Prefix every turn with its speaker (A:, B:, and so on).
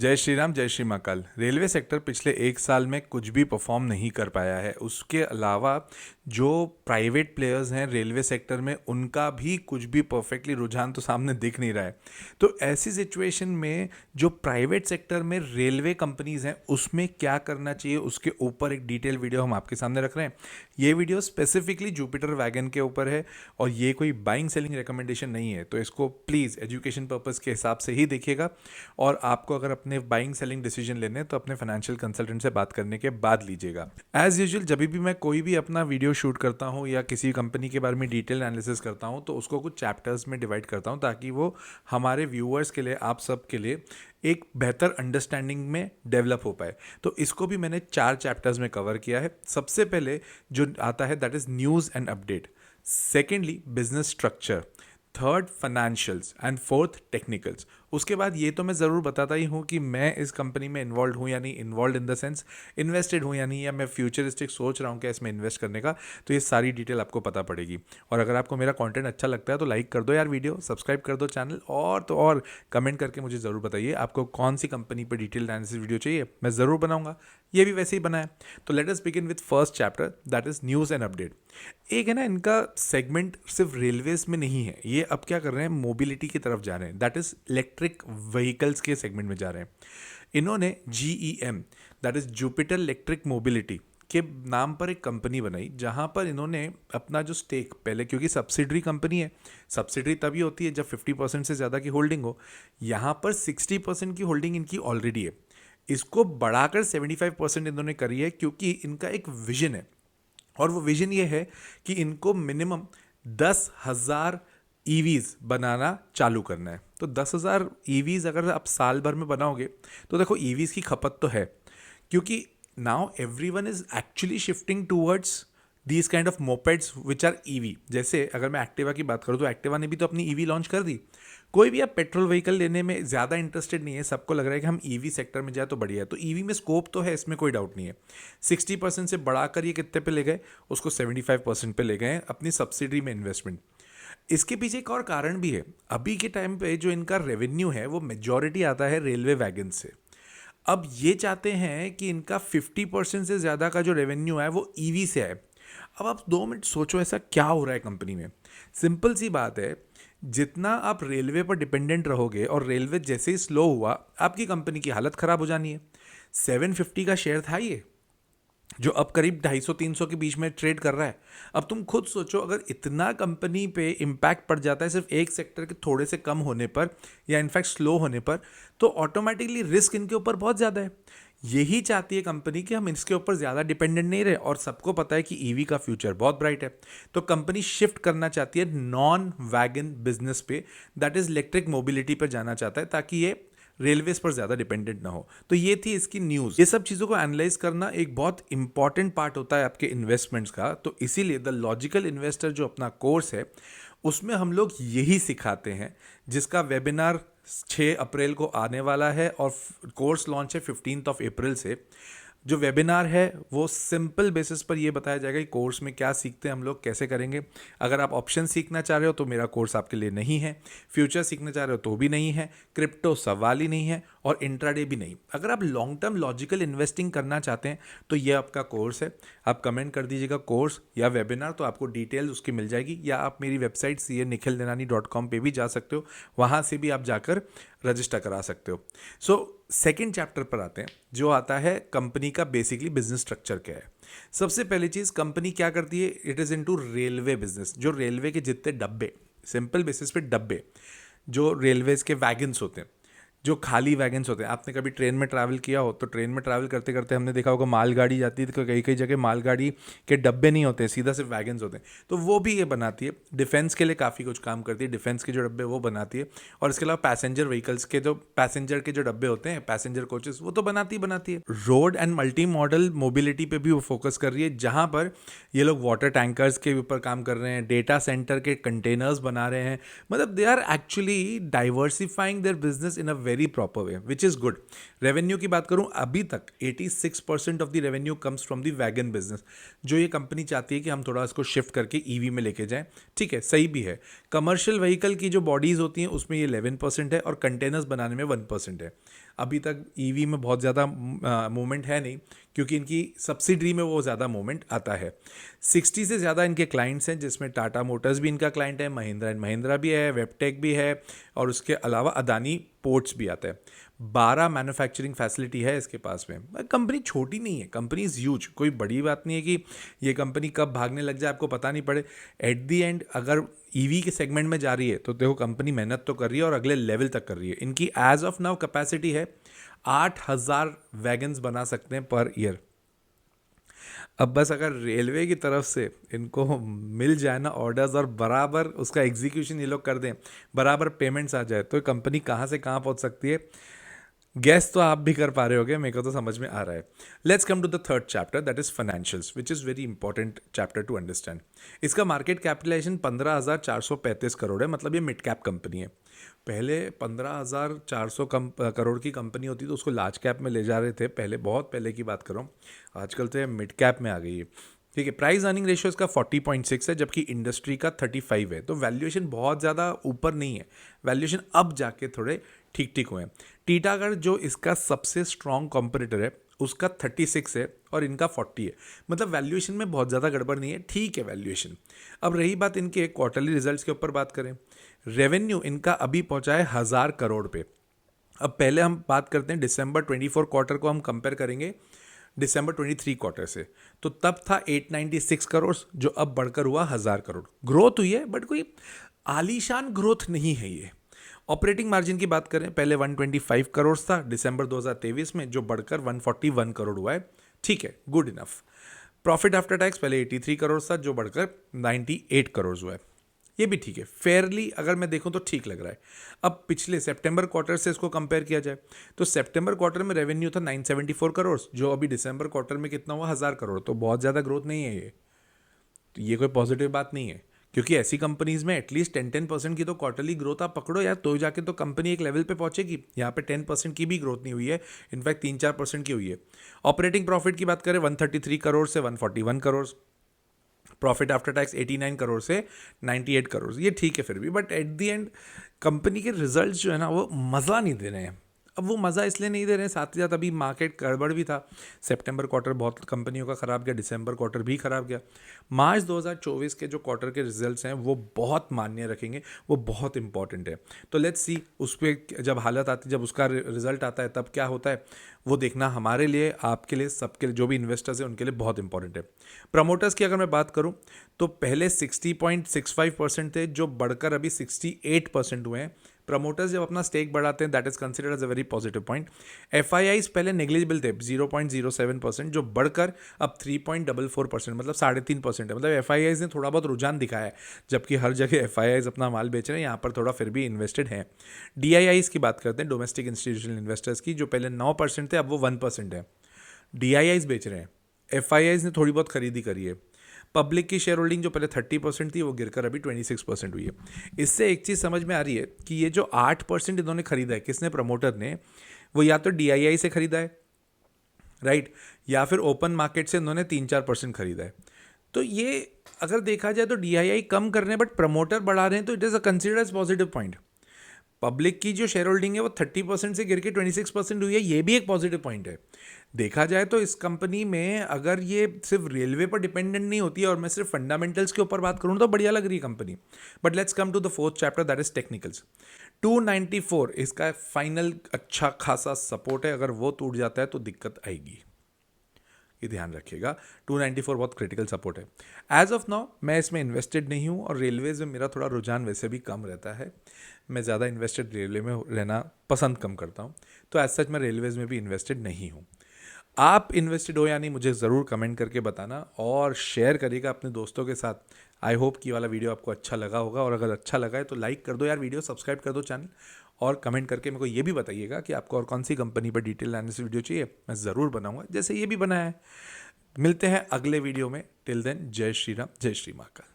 A: जय श्री राम, जय Shri Mahakal. Railway sector पिछले एक साल में कुछ भी परफॉर्म नहीं कर पाया है। उसके अलावा जो प्राइवेट प्लेयर्स हैं रेलवे सेक्टर में, उनका भी कुछ भी परफेक्टली रुझान तो सामने दिख नहीं रहा है। तो ऐसी सिचुएशन में जो प्राइवेट सेक्टर में रेलवे कंपनीज हैं उसमें क्या करना चाहिए, उसके ऊपर एक डिटेल वीडियो हम आपके सामने रख रहे हैं। ये वीडियो स्पेसिफिकली जुपिटर वैगन के ऊपर है और ये कोई बाइंग सेलिंग रिकमेंडेशन नहीं है, तो इसको प्लीज़ एजुकेशन पर्पस के हिसाब से ही देखिएगा। और आपको अगर अपने बाइंग सेलिंग डिसीजन लेने हैं तो अपने फाइनेंशियल कंसल्टेंट से बात करने के बाद लीजिएगा। एज यूजुअल जब भी मैं कोई भी अपना वीडियो शूट करता हूँ या किसी कंपनी के बारे में डिटेल एनालिसिस करता हूँ तो उसको कुछ चैप्टर्स में डिवाइड करता हूँ ताकि वो हमारे व्यूअर्स के लिए, आप सब के लिए एक बेहतर अंडरस्टैंडिंग में डेवलप हो पाए। तो इसको भी मैंने 4 चैप्टर्स में कवर किया है। सबसे पहले जो आता है that is news and update, secondly business structure, third financials and fourth technicals. उसके बाद ये तो मैं ज़रूर बताता ही हूँ कि मैं इस कंपनी में इन्वॉल्व हूँ या नहीं, involve in the sense invested हूँ या नहीं, या मैं फ्यूचरिस्टिक सोच रहा हूँ क्या इसमें इन्वेस्ट करने का। तो ये सारी डिटेल आपको पता पड़ेगी। और अगर आपको मेरा कंटेंट अच्छा लगता है तो लाइक कर दो यार वीडियो, सब्सक्राइब कर दो चैनल, और तो और कमेंट करके मुझे ज़रूर बताइए आपको कौन सी कंपनी पर डिटेल एनालिसिस वीडियो चाहिए, मैं ज़रूर बनाऊंगा। ये भी वैसे ही बना है। तो let us begin with first chapter that is news and update. एक है ना, इनका सेगमेंट सिर्फ रेलवेज में नहीं है, ये अब क्या कर रहे हैं, मोबिलिटी की तरफ जा रहे हैं, दैट इज इलेक्ट्रिक व्हीकल्स के सेगमेंट में जा रहे हैं। इन्होंने GEM that is Jupiter electric mobility के नाम पर एक कंपनी बनाई जहां पर इन्होंने अपना जो स्टेक पहले, क्योंकि सब्सिडरी कंपनी है, सब्सिडरी तभी होती है जब 50% से ज़्यादा की होल्डिंग हो, यहाँ पर 60% की होल्डिंग इनकी ऑलरेडी है। इसको बढ़ाकर 75% इन्होंने करी है क्योंकि इनका एक विजन है, और वो विजन ये है कि इनको मिनिमम 10,000 ईवीज बनाना चालू करना है। तो 10,000 ईवीज अगर आप साल भर में बनाओगे तो देखो ईवीज की खपत तो है, क्योंकि now everyone is actually shifting towards these kind of mopeds which are EV. जैसे अगर मैं एक्टिवा की बात करूँ तो एक्टिवा ने भी तो अपनी ईवी लॉन्च कर दी। कोई भी आप पेट्रोल व्हीकल लेने में ज़्यादा इंटरेस्टेड नहीं है, सबको लग रहा है कि हम ईवी सेक्टर में जाए तो बढ़िया है। तो ईवी में स्कोप तो है, इसमें कोई डाउट नहीं है। 60% से बढ़ाकर ये कितने पे ले गए, उसको 75% पे ले गए अपनी सब्सिडी में इन्वेस्टमेंट। इसके पीछे एक और कारण भी है। अभी के टाइम पे जो इनका रेवेन्यू है वो मेजॉरिटी आता है रेलवे वैगन से। अब ये चाहते हैं कि इनका 50% से ज़्यादा का जो रेवेन्यू है वो ईवी से है। अब आप 2 मिनट सोचो ऐसा क्या हो रहा है कंपनी में। सिंपल सी बात है, जितना आप रेलवे पर डिपेंडेंट रहोगे और रेलवे जैसे ही स्लो हुआ आपकी कंपनी की हालत खराब हो जानी है। 750 का शेयर था ये, जो अब करीब 250-300 के बीच में ट्रेड कर रहा है। अब तुम खुद सोचो, अगर इतना कंपनी पे इम्पैक्ट पड़ जाता है सिर्फ एक सेक्टर के थोड़े से कम होने पर या इनफैक्ट स्लो होने पर, तो ऑटोमेटिकली रिस्क इनके ऊपर बहुत ज़्यादा है। यही चाहती है कंपनी कि हम इसके ऊपर ज़्यादा डिपेंडेंट नहीं रहे, और सबको पता है कि ईवी का फ्यूचर बहुत ब्राइट है। तो कंपनी शिफ्ट करना चाहती है नॉन वैगन बिजनेस पे, दैट इज इलेक्ट्रिक मोबिलिटी पर जाना चाहता है ताकि ये रेलवेज पर ज़्यादा डिपेंडेंट ना हो। तो ये थी इसकी न्यूज़। ये सब चीज़ों को एनालाइज करना एक बहुत इंपॉर्टेंट पार्ट होता है आपके इन्वेस्टमेंट्स का। तो इसीलिए द लॉजिकल इन्वेस्टर जो अपना कोर्स है उसमें हम लोग यही सिखाते हैं, जिसका वेबिनार 6 अप्रैल को आने वाला है और कोर्स लॉन्च है 15 अप्रैल से। जो वेबिनार है वो सिंपल बेसिस पर ये बताया जाएगा कि कोर्स में क्या सीखते हैं हम लोग, कैसे करेंगे। अगर आप ऑप्शन सीखना चाह रहे हो तो मेरा कोर्स आपके लिए नहीं है, फ्यूचर सीखना चाह रहे हो तो भी नहीं है, क्रिप्टो सवाल ही नहीं है, और इंट्राडे भी नहीं। अगर आप लॉन्ग टर्म लॉजिकल इन्वेस्टिंग करना चाहते हैं तो ये आपका कोर्स है। आप कमेंट कर दीजिएगा कोर्स या वेबिनार, तो आपको डिटेल्स उसकी मिल जाएगी, या आप मेरी वेबसाइट CA-nikhilnirani.com पे भी जा सकते हो, वहाँ से भी आप जाकर रजिस्टर करा सकते हो। सो सेकेंड चैप्टर पर आते हैं, जो आता है कंपनी का बेसिकली बिजनेस स्ट्रक्चर क्या है। सबसे पहली चीज़, कंपनी क्या करती है, it is into railway business. जो रेलवे के जितने डब्बे, सिंपल बेसिस पे डब्बे, जो रेलवेज के वैगन्स होते हैं, जो खाली वैगन्स होते हैं। आपने कभी ट्रेन में ट्रैवल किया हो तो ट्रेन में ट्रैवल करते करते हमने देखा होगा मालगाड़ी जाती है तो कई कई जगह मालगाड़ी के डब्बे नहीं होते, सीधा सिर्फ वैगन्स होते हैं। तो वो भी ये बनाती है। डिफेंस के लिए काफ़ी कुछ काम करती है, डिफेंस के जो डब्बे वो बनाती है। और इसके अलावा पैसेंजर व्हीकल्स के जो पैसेंजर के जो डब्बे होते हैं, पैसेंजर कोचेस, वो तो बनाती है। Road and multi modal mobility पे भी वो फोकस कर रही है, जहाँ पर ये लोग वाटर टैंकर्स के ऊपर काम कर रहे हैं, डेटा सेंटर के कंटेनर्स बना रहे हैं। मतलब they are actually diversifying their business in a very proper way, which is good. Revenue की बात करूं, अभी तक 86% of the revenue comes from the wagon business. जो ये कंपनी चाहती है कि हम थोड़ा इसको शिफ्ट करके ईवी में लेके जाएं, ठीक है, सही भी है। कमर्शियल व्हीकल की जो बॉडीज होती हैं उसमें ये 11% है और कंटेनर्स बनाने में 1% है। अभी तक ईवी में बहुत ज़्यादा मूवमेंट है नहीं, क्योंकि इनकी सब्सिडरी में वो ज़्यादा मूवमेंट आता है। 60 से ज़्यादा इनके क्लाइंट्स हैं, जिसमें टाटा मोटर्स भी इनका क्लाइंट है, महिंद्रा एंड महिंद्रा भी है, वेबटेक भी है, और उसके अलावा अदानी पोर्ट्स भी आता है। 12 मैन्युफैक्चरिंग फैसिलिटी है इसके पास में। कंपनी छोटी नहीं है, कंपनी इज़ ह्यूज। कोई बड़ी बात नहीं है कि ये कंपनी कब भागने लग जाए आपको पता नहीं पड़े। एट दी एंड अगर ईवी के सेगमेंट में जा रही है तो देखो कंपनी मेहनत तो कर रही है और अगले लेवल तक कर रही है। इनकी एज ऑफ नाउ कैपेसिटी है 8,000 वैगन्स बना सकते हैं पर ईयर। अब बस अगर रेलवे की तरफ से इनको मिल जाए ना ऑर्डर्स, और बराबर उसका एग्जीक्यूशन ये लोग कर दें, बराबर पेमेंट्स आ जाए, तो कंपनी कहाँ से कहाँ पहुँच सकती है, गेस तो आप भी कर पा रहे होगे, मेरे को तो समझ में आ रहा है। Let's come to the third chapter, that is financials, which is very important chapter to understand. इसका मार्केट कैपिटलाइजेशन 15,435 करोड़ है, मतलब ये मिड कैप कंपनी है। पहले 15,400 करोड़ की कंपनी होती तो उसको लार्ज कैप में ले जा रहे थे, पहले बहुत पहले की बात कर रहा हूँ। आजकल तो ये मिड कैप में आ गई है। ठीक है, प्राइस अर्निंग रेशियो इसका 40.6 है, जबकि इंडस्ट्री का 35 है। तो वैल्यूएशन बहुत ज़्यादा ऊपर नहीं है, वैल्यूएशन अब जाके थोड़े ठीक ठीक हुए हैं। टीटागढ़ जो इसका सबसे स्ट्रॉन्ग कॉम्पिटिटर है उसका 36 है और इनका 40 है, मतलब वैल्यूएशन में बहुत ज़्यादा गड़बड़ नहीं है, ठीक है वैल्यूएशन। अब रही बात इनके क्वार्टरली रिजल्ट्स के ऊपर बात करें, रेवेन्यू इनका अभी पहुंचा है 1,000 करोड़ पे। अब पहले हम बात करते हैं दिसंबर 24 क्वार्टर को हम कंपेयर करेंगे दिसंबर 23 क्वार्टर से, तो तब था 896 करोड़, जो अब बढ़कर हुआ 1,000 करोड़। ग्रोथ हुई है बट कोई आलीशान ग्रोथ नहीं है ये। ऑपरेटिंग मार्जिन की बात करें, पहले 125 करोड़ था दिसंबर 2023 में, जो बढ़कर 141 करोड़ हुआ है, ठीक है, good enough. Profit after tax पहले 83 करोड़ था, जो बढ़कर 98 करोड़ हुआ है, ये भी ठीक है, फेयरली अगर मैं देखूं तो ठीक लग रहा है। अब पिछले सितंबर क्वार्टर से इसको कंपेयर किया जाए तो सितंबर क्वार्टर में रेवेन्यू था 974 करोड़, जो अभी दिसंबर क्वार्टर में कितना हुआ 1,000 करोड़, तो बहुत ज़्यादा ग्रोथ नहीं है ये। तो ये कोई पॉजिटिव बात नहीं है, क्योंकि ऐसी कंपनीज में एटलीस्ट 10% की तो क्वार्टरली ग्रोथ आप पकड़ो यार, तो जाके तो कंपनी एक लेवल पे पहुंचेगी। यहाँ पे 10% की भी ग्रोथ नहीं हुई है, इनफैक्ट 3-4% की हुई है। ऑपरेटिंग प्रॉफिट की बात करें 133 करोड़ से 141 crore, profit after tax 89 crore से 98 करोड़, ये ठीक है फिर भी, but at the and company के रिजल्ट्स जो है ना वो मज़ा नहीं दे रहे हैं। अब वो मज़ा इसलिए नहीं दे रहे हैं, साथ ही साथ अभी मार्केट गड़बड़ भी था। सितंबर क्वार्टर बहुत कंपनियों का ख़राब गया, दिसंबर क्वार्टर भी ख़राब गया। मार्च 2024 के जो क्वार्टर के रिजल्ट्स हैं वो बहुत मान्य रखेंगे, वो बहुत इंपॉर्टेंट है। तो लेट्स सी उस पर जब हालत आती, जब उसका रिजल्ट आता है तब क्या होता है, वो देखना हमारे लिए, आपके लिए, सबके लिए, जो भी इन्वेस्टर्स हैं उनके लिए बहुत इंपॉर्टेंट है। प्रमोटर्स की अगर मैं बात करूं तो पहले 60.65% थे, जो बढ़कर अभी 68% हुए हैं। प्रमोटर्स जब अपना स्टेक बढ़ाते हैं that is considered as a very positive point. FIIs पहले नेग्लिजिबल थे 0.07%, जो बढ़कर अब 3.44%, मतलब 3.5% है। मतलब एफआईआईज ने थोड़ा बहुत रुझान दिखाया है, जबकि हर जगह एफआईआईज अपना माल बेच रहे हैं, यहाँ पर थोड़ा फिर भी इन्वेस्टेड हैं। डीआईआईज की बात करते हैं, डोमेस्टिक इंस्टीट्यूशनल इन्वेस्टर्स की, जो पहले 9% थे अब वो 1% है। डीआईआईज बेच रहे हैं, एफआईआईज ने थोड़ी बहुत खरीदी करी है। पब्लिक की शेयर होल्डिंग जो पहले 30% थी वो गिरकर अभी 26% हुई है। इससे एक चीज़ समझ में आ रही है कि ये जो 8% इन्होंने खरीदा है, किसने, प्रमोटर ने, वो या तो डीआईआई से खरीदा है, राइट, या फिर ओपन मार्केट से इन्होंने 3-4% खरीदा है। तो ये अगर देखा जाए तो डीआईआई कम कर रहे हैं बट प्रमोटर बढ़ा रहे हैं, तो it is a considered as positive point. Public की जो शेयर होल्डिंग है वो 30% से गिर के 26% हुई है, ये भी एक पॉजिटिव पॉइंट है। देखा जाए तो इस कंपनी में अगर ये सिर्फ रेलवे पर डिपेंडेंट नहीं होती है और मैं सिर्फ फंडामेंटल्स के ऊपर बात करूँ तो बढ़िया लग रही है कंपनी। But let's come to the fourth chapter, that is technicals. 294 इसका फाइनल अच्छा खासा सपोर्ट है, अगर वो टूट जाता है तो दिक्कत आएगी, ये ध्यान रखिएगा। 294 बहुत क्रिटिकल सपोर्ट है। एज ऑफ नाउ मैं इसमें इन्वेस्टेड नहीं हूँ, और रेलवेज में मेरा थोड़ा रुझान वैसे भी कम रहता है, मैं ज़्यादा इन्वेस्टेड रेलवे में रहना पसंद कम करता हूँ, तो एज सच मैं रेलवेज में भी इन्वेस्टेड नहीं हूँ। आप इन्वेस्टेड हो या नहीं मुझे ज़रूर कमेंट करके बताना, और शेयर करिएगा अपने दोस्तों के साथ। आई होप कि वाला वीडियो आपको अच्छा लगा होगा, और अगर अच्छा लगा है तो लाइक कर दो यार वीडियो, सब्सक्राइब कर दो चैनल, और कमेंट करके मेरे को ये भी बताइएगा कि आपको और कौन सी कंपनी पर डिटेल एनालिसिस वीडियो चाहिए, मैं ज़रूर बनाऊंगा जैसे ये भी बनाया है। मिलते हैं अगले वीडियो में, टिल देन जय श्री राम, जय श्री महाकाल।